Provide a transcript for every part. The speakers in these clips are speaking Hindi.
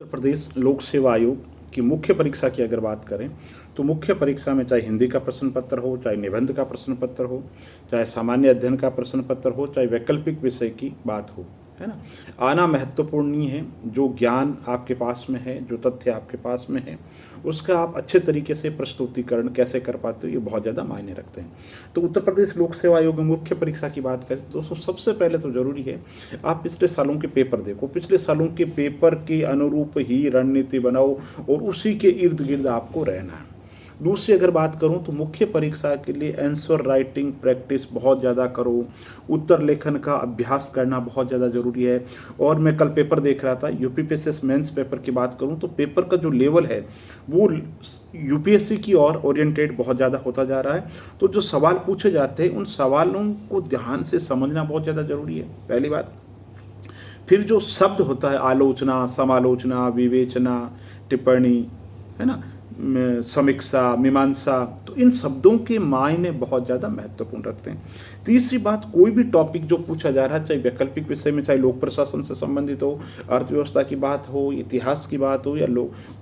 प्रदेश लोक सेवा आयोग की मुख्य परीक्षा की अगर बात करें तो मुख्य परीक्षा में चाहे हिंदी का प्रश्न पत्र हो, चाहे निबंध का प्रश्न पत्र हो, चाहे सामान्य अध्ययन का प्रश्न पत्र हो, चाहे वैकल्पिक विषय की बात हो, है ना, आना महत्वपूर्ण नहीं है। जो ज्ञान आपके पास में है, जो तथ्य आपके पास में है, उसका आप अच्छे तरीके से प्रस्तुतिकरण कैसे कर पाते हो, ये बहुत ज़्यादा मायने रखते हैं। तो उत्तर प्रदेश लोक सेवा आयोग में मुख्य परीक्षा की बात करें तो दोस्तों सबसे पहले तो ज़रूरी है आप पिछले सालों के पेपर देखो, पिछले सालों के पेपर के अनुरूप ही रणनीति बनाओ और उसी के इर्द गिर्द आपको रहना है। दूसरी अगर बात करूं तो मुख्य परीक्षा के लिए आंसर राइटिंग प्रैक्टिस बहुत ज़्यादा करो, उत्तर लेखन का अभ्यास करना बहुत ज़्यादा ज़रूरी है। और मैं कल पेपर देख रहा था, यूपीपीएससी मेंस पेपर की बात करूं तो पेपर का जो लेवल है वो यूपीएससी की ओर ओरिएंटेड बहुत ज़्यादा होता जा रहा है। तो जो सवाल पूछे जाते हैं उन सवालों को ध्यान से समझना बहुत ज़्यादा ज़रूरी है, पहली बात। फिर जो शब्द होता है आलोचना, समालोचना, विवेचना, टिप्पणी, है ना, समीक्षा, मीमांसा, तो इन शब्दों के मायने बहुत ज़्यादा महत्वपूर्ण रखते हैं। तीसरी बात, कोई भी टॉपिक जो पूछा जा रहा है, चाहे वैकल्पिक विषय में, चाहे लोक प्रशासन से संबंधित हो, अर्थव्यवस्था की बात हो, इतिहास की बात हो, या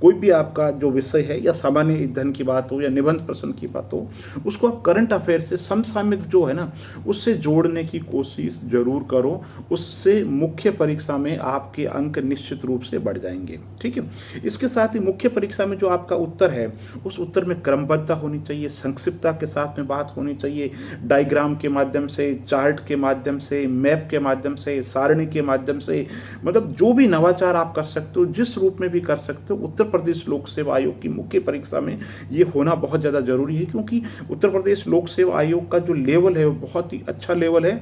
कोई भी आपका जो विषय है, या सामान्य अध्ययन की बात हो, या निबंध प्रश्न की बात हो, उसको आप करंट अफेयर से समसामयिक जो है ना उससे जोड़ने की कोशिश जरूर करो। उससे मुख्य परीक्षा में आपके अंक निश्चित रूप से बढ़ जाएंगे, ठीक है। इसके साथ ही मुख्य परीक्षा में जो आपका उत्तर है उस उत्तर में क्रमबद्धता होनी चाहिए, संक्षिप्तता के साथ में बात होनी चाहिए, डायग्राम के माध्यम से, चार्ट के माध्यम से, मैप के माध्यम से, सारणी के माध्यम से, मतलब जो भी नवाचार आप कर सकते हो, जिस रूप में भी कर सकते हो, उत्तर प्रदेश लोक सेवा आयोग की मुख्य परीक्षा में ये होना बहुत ज़्यादा जरूरी है। क्योंकि उत्तर प्रदेश लोक सेवा आयोग का जो लेवल है वो बहुत ही अच्छा लेवल है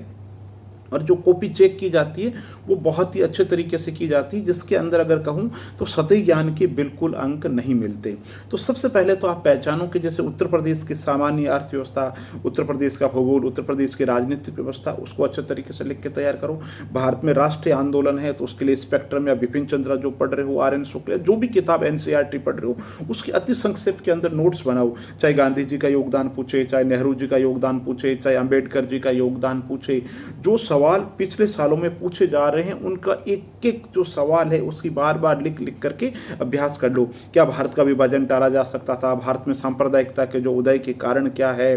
और जो कॉपी चेक की जाती है वो बहुत ही अच्छे तरीके से की जाती है, जिसके अंदर अगर कहूँ तो सतही ज्ञान के बिल्कुल अंक नहीं मिलते। तो सबसे पहले तो आप पहचानो कि जैसे उत्तर प्रदेश की सामान्य अर्थव्यवस्था, उत्तर प्रदेश का भूगोल, उत्तर प्रदेश की राजनीतिक व्यवस्था, उसको अच्छे तरीके से लिख के तैयार करो। भारत में राष्ट्रीय आंदोलन है तो उसके लिए स्पेक्ट्रम या बिपिन चंद्र जो पढ़ रहे हो, RN शुक्ला, जो भी किताब NCERT पढ़ रहे हो उसके अति संक्षेप के अंदर नोट्स बनाओ। चाहे गांधी जी का योगदान पूछे, चाहे नेहरू जी का योगदान पूछे, चाहे अम्बेडकर जी का योगदान पूछे, जो सवाल पिछले सालों में पूछे जा रहे हैं उनका एक एक जो सवाल है उसकी बार बार लिख लिख करके अभ्यास कर लो। क्या भारत का विभाजन टाला जा सकता था? भारत में सांप्रदायिकता के जो उदय के कारण क्या है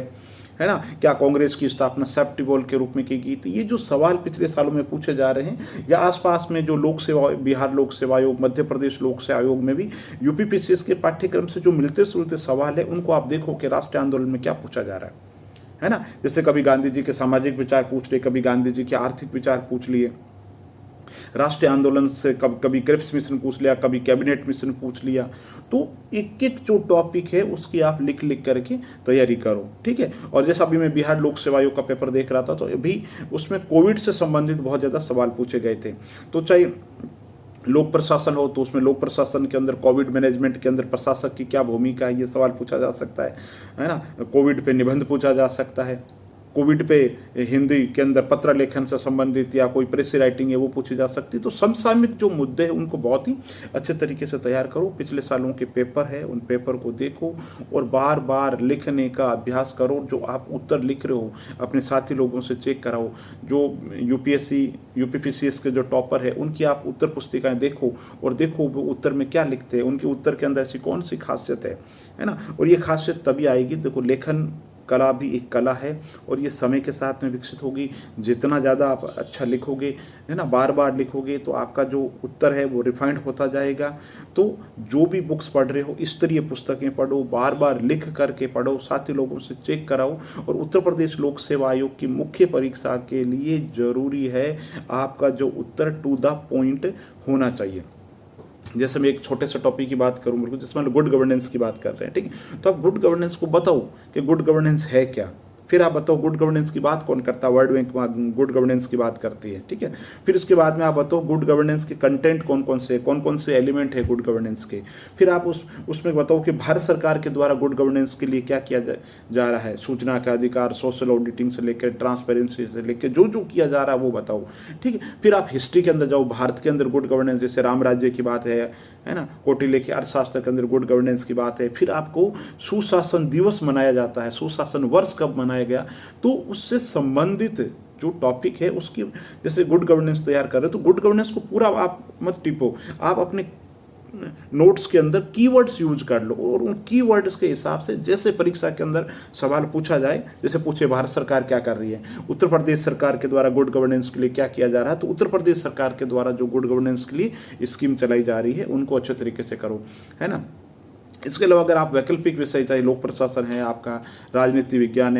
ना? क्या कांग्रेस की स्थापना सेफ्टी वॉल के रूप में की गई थी? ये जो सवाल पिछले सालों में पूछे जा रहे हैं, या आसपास में जो लोक सेवा, बिहार लोक सेवा आयोग, मध्य प्रदेश लोक सेवा आयोग में भी यूपीपीसीएस के पाठ्यक्रम से जो मिलते जुलते सवाल है उनको आप देखो कि राष्ट्रीय आंदोलन में क्या पूछा जा रहा है ना। जैसे कभी गांधी जी के सामाजिक विचार पूछ लिए, कभी गांधी जी के आर्थिक विचार पूछ लिए, राष्ट्रीय आंदोलन से कभी क्रिप्स मिशन पूछ लिया, कभी कैबिनेट मिशन पूछ लिया। तो एक एक जो टॉपिक है उसकी आप लिख लिख करके तैयारी करो, ठीक है। और जैसा अभी मैं बिहार लोक सेवा आयोग का पेपर देख रहा था तो अभी उसमें कोविड से संबंधित बहुत ज़्यादा सवाल पूछे गए थे। तो चाहे लोक प्रशासन हो तो उसमें लोक प्रशासन के अंदर कोविड मैनेजमेंट के अंदर प्रशासक की क्या भूमिका है, ये सवाल पूछा जा सकता है ना। कोविड पे निबंध पूछा जा सकता है, कोविड पे हिंदी के अंदर पत्र लेखन से संबंधित या कोई प्रेस राइटिंग है वो पूछी जा सकती है। तो समसामयिक जो मुद्दे हैं उनको बहुत ही अच्छे तरीके से तैयार करो। पिछले सालों के पेपर है उन पेपर को देखो और बार बार लिखने का अभ्यास करो। जो आप उत्तर लिख रहे हो अपने साथी लोगों से चेक कराओ। जो यूपीपीसीएस के जो टॉपर है उनकी आप उत्तर पुस्तिकाएं देखो और देखो वो उत्तर में क्या लिखते हैं, उनके उत्तर के अंदर ऐसी कौन सी खासियत है ना। और ये खासियत तभी आएगी, देखो लेखन कला भी एक कला है और ये समय के साथ में विकसित होगी। जितना ज़्यादा आप अच्छा लिखोगे, है ना, बार बार लिखोगे तो आपका जो उत्तर है वो रिफाइंड होता जाएगा। तो जो भी बुक्स पढ़ रहे हो, स्तरीय पुस्तकें पढ़ो, बार बार लिख करके पढ़ो, साथी लोगों से चेक कराओ। और उत्तर प्रदेश लोक सेवा आयोग की मुख्य परीक्षा के लिए ज़रूरी है आपका जो उत्तर टू द पॉइंट होना चाहिए। जैसे मैं एक छोटे से टॉपिक की बात करूँ बिल्कुल, जिसमें गुड गवर्नेंस की बात कर रहे हैं, ठीक है। तो आप गुड गवर्नेंस को बताओ कि गुड गवर्नेंस है क्या। फिर आप बताओ गुड गवर्नेंस की बात कौन करता है, वर्ल्ड बैंक गुड गवर्नेंस की बात करती है, ठीक है। फिर उसके बाद में आप बताओ गुड गवर्नेंस के कंटेंट कौन कौन से एलिमेंट है गुड गवर्नेंस के। फिर आप उसमें बताओ कि भारत सरकार के द्वारा गुड गवर्नेंस के लिए क्या किया जा रहा है। सूचना का अधिकार, सोशल ऑडिटिंग से लेकर ट्रांसपेरेंसी से लेकर जो जो किया जा रहा है वो बताओ, ठीक है। फिर आप हिस्ट्री के अंदर जाओ, भारत के अंदर गुड गवर्नेंस, जैसे राम राज्य की बात है ना, कौटिल्य के अर्थशास्त्र के अंदर गुड गवर्नेंस की बात है। फिर आपको सुशासन दिवस मनाया जाता है, सुशासन वर्ष कब मनाया गया, तो उससे संबंधित जो टॉपिक है उसकी, जैसे गुड गवर्नेंस तैयार कर रहे हो तो गुड गवर्नेंस को पूरा आप मत टिपो, आप अपने नोट्स के अंदर कीवर्ड्स यूज कर लो और उन कीवर्ड्स के हिसाब से जैसे परीक्षा के अंदर सवाल पूछा जाए, जैसे पूछे भारत सरकार क्या कर रही है, उत्तर प्रदेश सरकार के द्वारा गुड गवर्नेंस के लिए क्या किया जा रहा है, तो उत्तर प्रदेश सरकार के द्वारा जो गुड गवर्नेंस के लिए स्कीम चलाई जा रही है उनको अच्छे तरीके से करो, है ना। इसके अलावा अगर आप वैकल्पिक विषय, चाहे लोक प्रशासन है, आपका राजनीति विज्ञान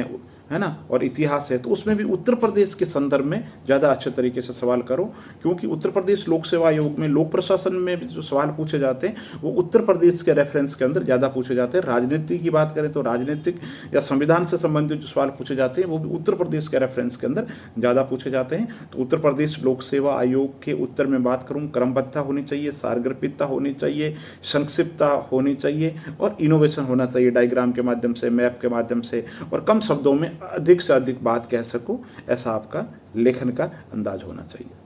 है ना, और इतिहास है, तो उसमें भी उत्तर प्रदेश के संदर्भ में ज़्यादा अच्छे तरीके से सवाल करो, क्योंकि उत्तर प्रदेश लोक सेवा आयोग में लोक प्रशासन में भी जो सवाल पूछे जाते हैं वो उत्तर प्रदेश के रेफरेंस के अंदर ज़्यादा पूछे जाते हैं। राजनीति की बात करें तो राजनीतिक या संविधान से संबंधित जो सवाल पूछे जाते हैं वो भी उत्तर प्रदेश के रेफरेंस के अंदर ज़्यादा पूछे जाते हैं। तो उत्तर प्रदेश लोक सेवा आयोग के उत्तर में बात करूँ, क्रमबद्धता होनी चाहिए, सारगर्भितता होनी चाहिए, संक्षिप्तता होनी चाहिए और इनोवेशन होना चाहिए, डायग्राम के माध्यम से, मैप के माध्यम से, और कम शब्दों में अधिक से अधिक बात कह सको, ऐसा आपका लेखन का अंदाज होना चाहिए।